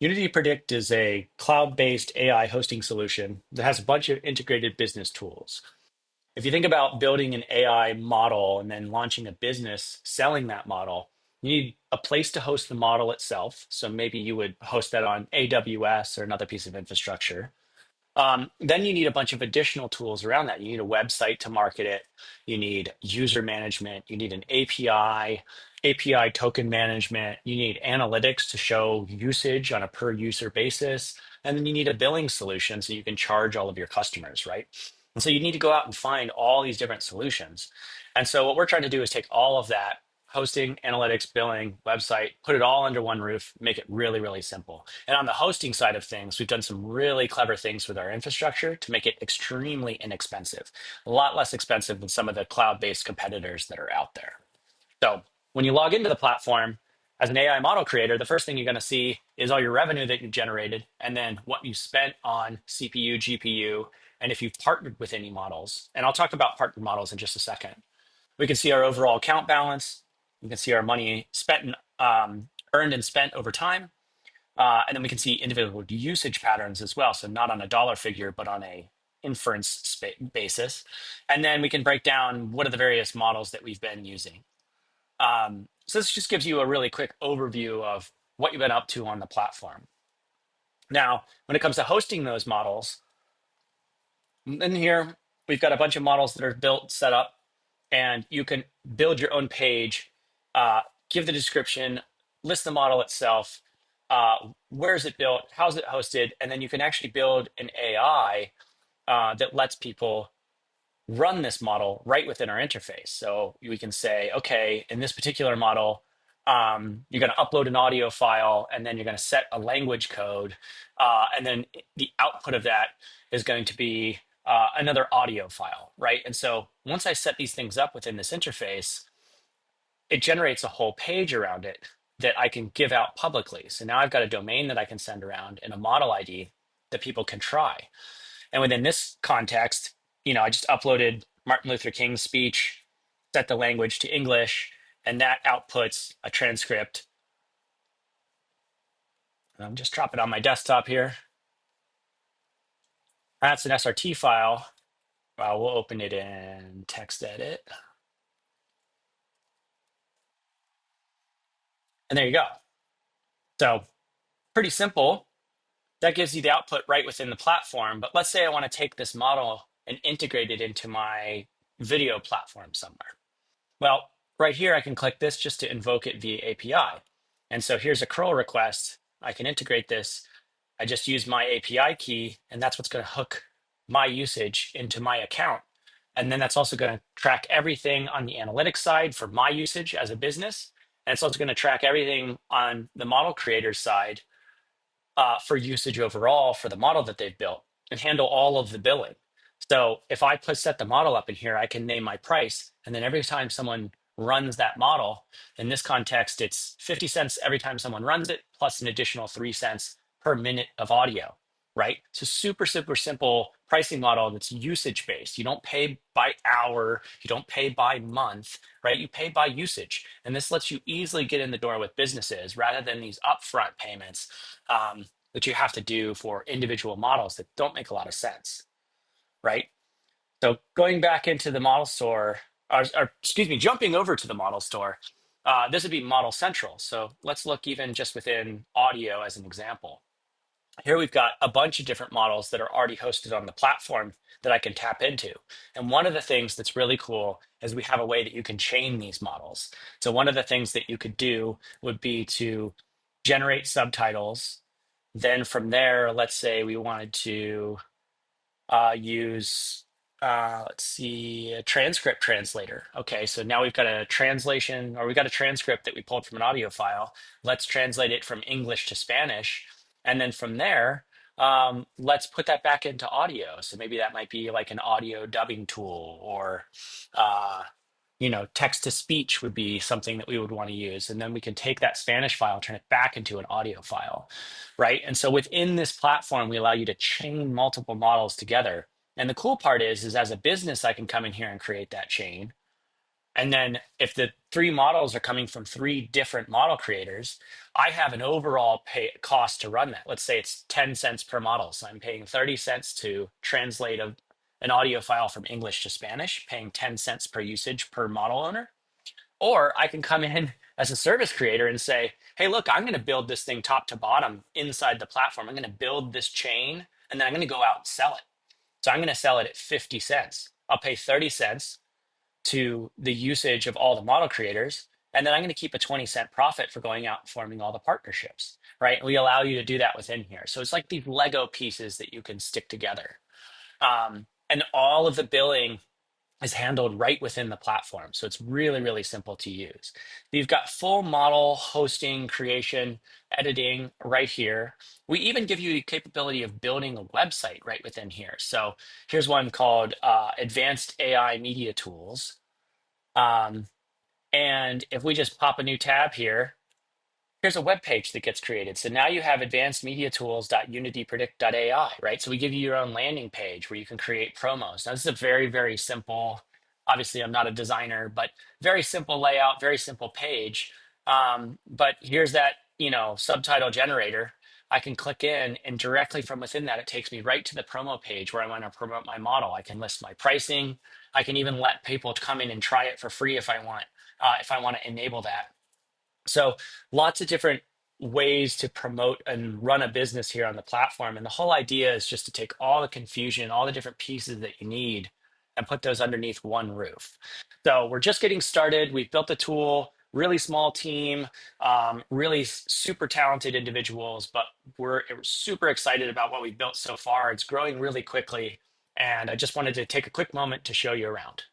UnityPredict is a cloud-based AI hosting solution that has a bunch of integrated business tools. If you think about building an AI model and then launching a business selling that model, you need a place to host the model itself. So maybe you would host that on AWS or another piece of infrastructure. Then you need a bunch of additional tools around that. You need a website to market it. You need user management. You need an API token management. You need analytics to show usage on a per user basis. And then you need a billing solution so you can charge all of your customers, right? And so you need to go out and find all these different solutions. And so what we're trying to do is take all of that hosting, analytics, billing, website, put it all under one roof, make it really, really simple. And on the hosting side of things, we've done some really clever things with our infrastructure to make it extremely inexpensive, a lot less expensive than some of the cloud-based competitors that are out there. So when you log into the platform as an AI model creator, the first thing you're going to see is all your revenue that you generated, and then what you spent on CPU, GPU, and if you've partnered with any models. And I'll talk about partner models in just a second. We can see our overall account balance. You can see our money spent and earned and spent over time. And then we can see individual usage patterns as well. So not on a dollar figure, but on a inference basis. And then we can break down what are the various models that we've been using. So this just gives you a really quick overview of what you've been up to on the platform. Now, when it comes to hosting those models, in here, we've got a bunch of models that are built, set up, and you can build your own page, give the description, list the model itself, where is it built, how's it hosted, and then you can actually build an AI that lets people run this model right within our interface. So we can say, okay, in this particular model, you're going to upload an audio file, and then you're going to set a language code, and then the output of that is going to be another audio file, right? And so once I set these things up within this interface, it generates a whole page around it that I can give out publicly. So now I've got a domain that I can send around and a model ID that people can try. And within this context, I just uploaded Martin Luther King's speech, set the language to English, and that outputs a transcript. I'm just drop it on my desktop here. That's an SRT file. We'll open it in text edit. And there you go. So pretty simple. That gives you the output right within the platform. But let's say I want to take this model and integrate it into my video platform somewhere. Well, right here, I can click this just to invoke it via API. And so here's a curl request. I can integrate this. I just use my API key, and that's what's going to hook my usage into my account. And then that's also going to track everything on the analytics side for my usage as a business. And it's also going to track everything on the model creator side for usage overall for the model that they've built and handle all of the billing. So if I set the model up in here, I can name my price. And then every time someone runs that model, in this context, it's 50 cents every time someone runs it, plus an additional 3 cents per minute of audio, right? So super, super simple pricing model that's usage based. You don't pay by hour, you don't pay by month, right? You pay by usage. And this lets you easily get in the door with businesses rather than these upfront payments that you have to do for individual models that don't make a lot of sense, right? So going back into the model store, or excuse me, jumping over to the model store, this would be Model Central. So let's look even just within audio as an example. Here we've got a bunch of different models that are already hosted on the platform that I can tap into. And one of the things that's really cool is we have a way that you can chain these models. So one of the things that you could do would be to generate subtitles. Then from there, let's say we wanted to use, let's see, a transcript translator. Okay, so now we've got a translation, or we've got a transcript that we pulled from an audio file. Let's translate it from English to Spanish. And then from there, let's put that back into audio. So maybe that might be like an audio dubbing tool, or text to speech would be something that we would want to use. And then we can take that Spanish file, turn it back into an audio file, right? And so within this platform, we allow you to chain multiple models together. And the cool part is as a business, I can come in here and create that chain. And then if the three models are coming from three different model creators, I have an overall pay cost to run that. Let's say it's 10 cents per model. So I'm paying 30 cents to translate an audio file from English to Spanish, paying 10 cents per usage per model owner. Or I can come in as a service creator and say, hey, look, I'm going to build this thing top to bottom inside the platform. I'm going to build this chain and then I'm going to go out and sell it. So I'm going to sell it at 50 cents. I'll pay 30 cents to the usage of all the model creators. And then I'm going to keep a 20-cent profit for going out and forming all the partnerships, right? We allow you to do that within here. So it's like these Lego pieces that you can stick together. And all of the billing is handled right within the platform. So it's really, really simple to use. You've got full model hosting, creation, editing right here. We even give you the capability of building a website right within here. So here's one called Advanced AI Media Tools. Um, and if we just pop a new tab here, here's a web page that gets created. So now you have advancedmediatools.unitypredict.ai, right? So we give you your own landing page where you can create promos. Now, this is a very, very simple, obviously, I'm not a designer, but very simple layout, very simple page. But here's that, subtitle generator. I can click in and directly from within that, it takes me right to the promo page where I want to promote my model. I can list my pricing. I can even let people come in and try it for free if I want to enable that. So lots of different ways to promote and run a business here on the platform. And the whole idea is just to take all the confusion, all the different pieces that you need and put those underneath one roof. So we're just getting started. We've built a tool, really small team, really super talented individuals, but we're super excited about what we've built so far. It's growing really quickly. And I just wanted to take a quick moment to show you around.